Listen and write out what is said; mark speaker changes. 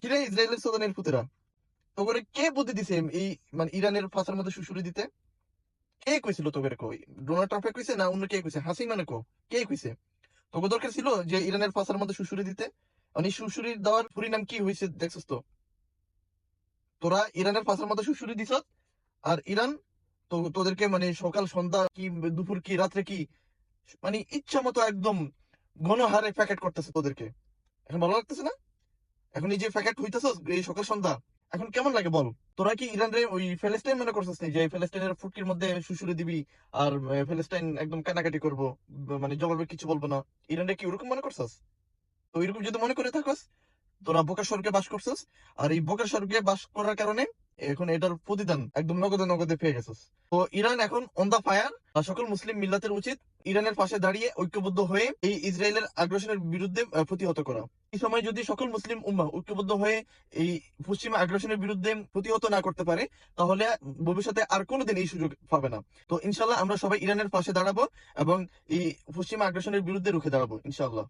Speaker 1: কিরে ইসরায়েলের সদনের পুতেরা, তোকে কে বুদ্ধি দিছে এই মানে ইরানের ফাঁসের মধ্যে সুশুরি দিতে? কে কইছিল তোকে? কই ডোনাল্ড ট্রাম্পে কইছে না অন্য কে কইছে? হাসিনা কো কে কইছে? তোকে দরকার ছিল যে ইরানের ফাঁসের মধ্যে সুশুরি দিতে? মানে সুশুরি দেওয়ার পরিণাম কি হয়েছে দেখছিস তো? তোরা ইরানের ফাঁসের মধ্যে সুশুরি দিছ, আর ইরান তো তোদেরকে মানে সকাল সন্ধ্যা কি দুপুর কি রাত্রে কি মানে ইচ্ছা মতো একদম গণহারে প্যাকেট করতেছে তোদেরকে। এখন ভালো লাগতেছে না? এখন এই যে প্যাকেট হইতেছ এই সকাল সন্ধ্যা, এখন কেমন লাগে বল? তোরা কি ইরান রে ওই প্যালেস্টাইন মনে করছিস না, যে প্যালেস্টাইনের ফুটকির মধ্যে সুশুরে দিবি আর প্যালেস্টাইন একদম কানাকাটি করবো, মানে জবাবে কিছু বলবো না? ইরান রে কি ওরকম মনে করছিস? তো ওইরকম যদি মনে করে থাকস, তোরা বোকার স্বর্গে বাস করছিস, আর এই বোকার স্বর্গে বাস করার কারণে এখন এটার প্রতিদান একদম নগদে নগদে পেয়ে গেছিস। তো ইরান এখন অন দা ফায়ার। সকল মুসলিম মিল্লাতের উচিত ইরানের পাশে দাঁড়িয়ে ঐক্যবদ্ধ হয়ে এই ইসরায়েলের আগ্রাসনের বিরুদ্ধে প্রতিহত করা। এই সময় যদি সকল মুসলিম উম্মাহ ঐক্যবদ্ধ হয়ে এই পশ্চিমা আগ্রাসনের বিরুদ্ধে প্রতিহত না করতে পারে, তাহলে ভবিষ্যতে আর কোনোদিন এই সুযোগ পাবে না। তো ইনশাল্লাহ আমরা সবাই ইরানের পাশে দাঁড়াবো এবং এই পশ্চিমা আগ্রাসনের বিরুদ্ধে রুখে দাঁড়াবো ইনশাল্লাহ।